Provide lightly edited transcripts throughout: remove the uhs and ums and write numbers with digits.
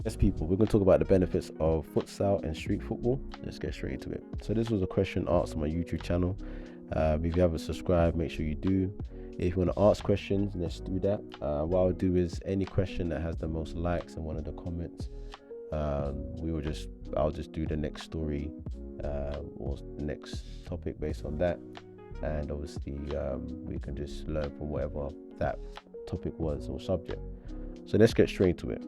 Yes, people, we're going to talk about the benefits of futsal and street football. Let's get straight into it. So this was a question asked on my YouTube channel. If you haven't subscribed, make sure you do. If you want to ask questions, let's do that. What I'll do is any question that has the most likes in one of the comments, I'll just do the next story or the next topic based on that. And obviously we can just learn from whatever that topic was or subject. So let's get straight to it.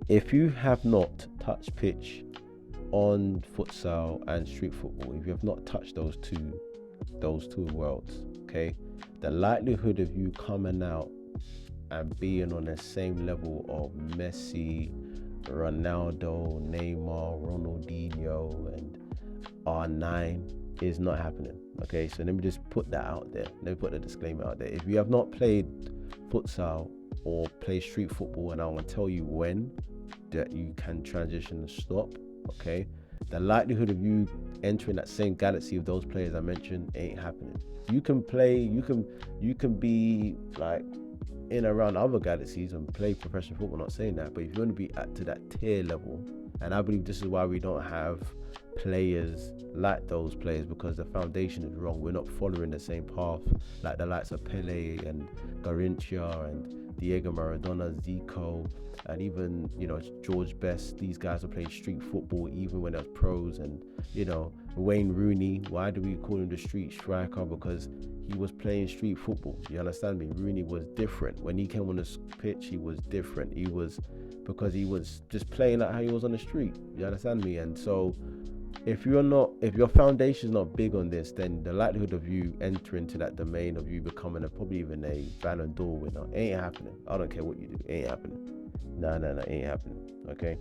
If you have not touched pitch on futsal and street football, if you have not touched those two worlds, okay, the likelihood of you coming out and being on the same level of Messi, Ronaldo, Neymar, Ronaldinho, and R9 is not happening. Okay, so let me just put that out there. Let me put the disclaimer out there. If you have not played futsal or play street football, and I want to tell you when that you can transition and stop, okay, the likelihood of you entering that same galaxy of those players I mentioned ain't happening. You can play, you can be like in around other galaxies and play professional football, not saying that, but if you want to be to that tier level, and I believe this is why we don't have players like those players, because the foundation is wrong. We're not following the same path like the likes of Pele and Garrincha and Diego Maradona, Zico, and even, George Best. These guys are playing street football even when they're pros. And, Wayne Rooney, why do we call him the street striker? Because he was playing street football. You understand me? Rooney was different. When he came on the pitch, he was different. Because he was just playing like how he was on the street. You understand me? And so if your foundation is not big on this, then the likelihood of you entering to that domain of you becoming probably even a Ballon d'Or winner ain't happening. I don't care what you do, it ain't happening. No, ain't happening. Okay.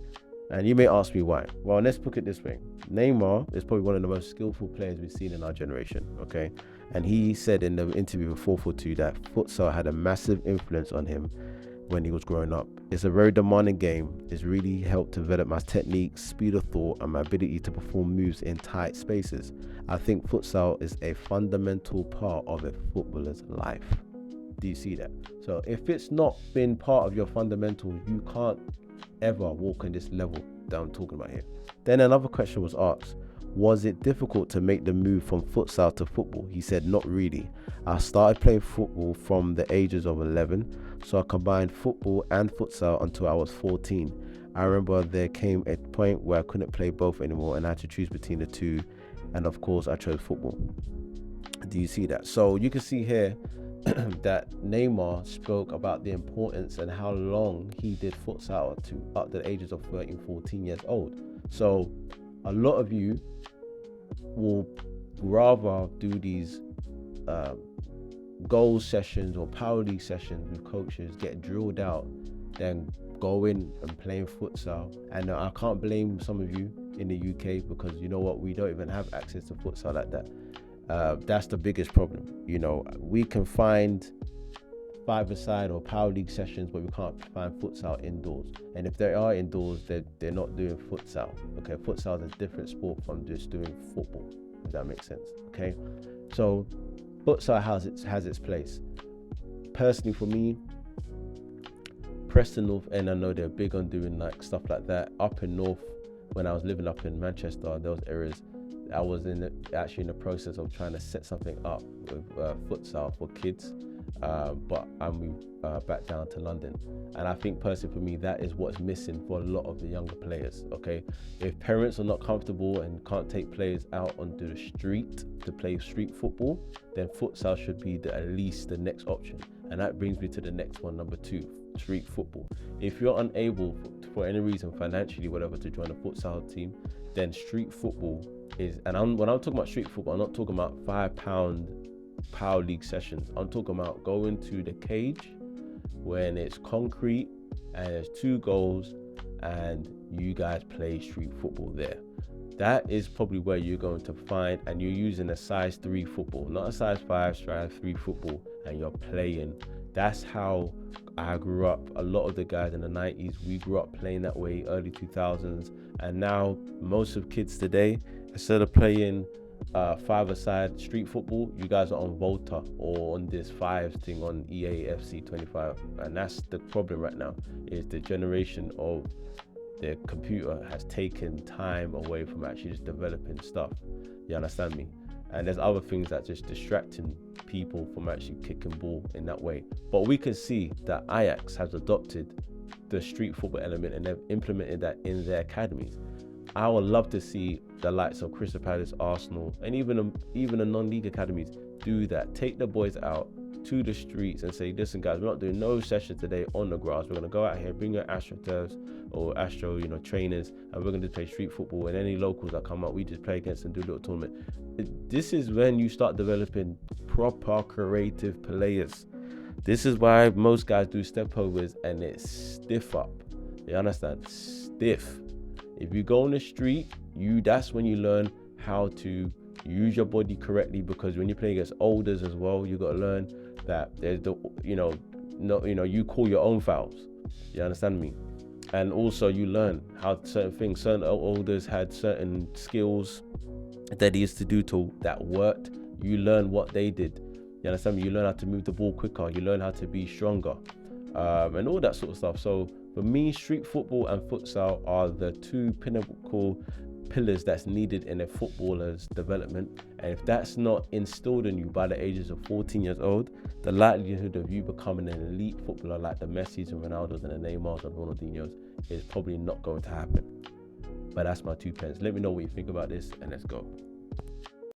And you may ask me why. Well, let's put it this way. Neymar is probably one of the most skillful players we've seen in our generation. Okay. And he said in the interview with 442 that futsal had a massive influence on him when he was growing up. It's a very demanding game. It's really helped develop my technique, speed of thought, and my ability to perform moves in tight spaces. I think futsal is a fundamental part of a footballer's life. Do you see that? So if it's not been part of your fundamentals, you can't ever walk on this level that I'm talking about here. Then another question was asked. Was it difficult to make the move from futsal to football? He said, not really. I started playing football from the ages of 11, so I combined football and futsal until I was 14. I remember there came a point where I couldn't play both anymore and I had to choose between the two, and of course I chose football. Do you see that? So you can see here that Neymar spoke about the importance and how long he did futsal up to the ages of 13, 14 years old. So a lot of you will rather do these goal sessions or power league sessions with coaches, get drilled out, than going and playing futsal. And I can't blame some of you in the UK, because you know what, we don't even have access to futsal like that. That's the biggest problem. We can find five-a-side or power league sessions, but we can't find futsal indoors. And if they are indoors, they're not doing futsal. Okay, futsal is a different sport from just doing football, if that makes sense. Okay, so futsal has its place. Personally, for me, Preston North End, I know they're big on doing like stuff like that. Up in North, when I was living up in Manchester, those areas, I was actually in the process of trying to set something up with futsal for kids, but I moved back down to London. And I think personally for me, that is what's missing for a lot of the younger players. Okay, if parents are not comfortable and can't take players out onto the street to play street football, then futsal should be at least the next option. And that brings me to the next one, number 2, street football. If you're unable for any reason, financially, whatever, to join a futsal team, then street football is, and when I'm talking about street football, I'm not talking about £5 power league sessions. I'm talking about going to the cage when it's concrete and there's 2 goals and you guys play street football there. That is probably where you're going to find, and you're using a size 3 football, not a size 5, size 3 football, and you're playing. That's how I grew up. A lot of the guys in the 90s, we grew up playing that way, early 2000s. And now most of kids today, instead of playing five-a-side street football, you guys are on Volta or on this five thing on EA FC 25, and that's the problem right now. Is the generation of the computer has taken time away from actually just developing stuff. You understand me? And there's other things that just distracting people from actually kicking ball in that way. But we can see that Ajax has adopted the street football element and they've implemented that in their academies. I would love to see the likes of Crystal Palace, Arsenal, and even the non-league academies do that. Take the boys out to the streets and say, listen guys, we're not doing no session today on the grass. We're going to go out here, bring your AstroTurfs or Astro, trainers, and we're going to play street football. And any locals that come out, we just play against and do a little tournament. This is when you start developing proper creative players. This is why most guys do step overs and it's stiff up. You understand? Stiff. If you go on the street, that's when you learn how to use your body correctly, because when you're playing against olders as well, you got to learn that there's you call your own fouls. You understand me? And also you learn how certain olders had certain skills that they used to do that worked. You learn what they did. You understand me? You learn how to move the ball quicker. You learn how to be stronger, and all that sort of stuff. So for me, street football and futsal are the two pinnacle pillars that's needed in a footballer's development. And if that's not instilled in you by the ages of 14 years old, the likelihood of you becoming an elite footballer like the Messis and Ronaldos and the Neymars and Ronaldinhos is probably not going to happen. But that's my 2 pence. Let me know what you think about this, and let's go.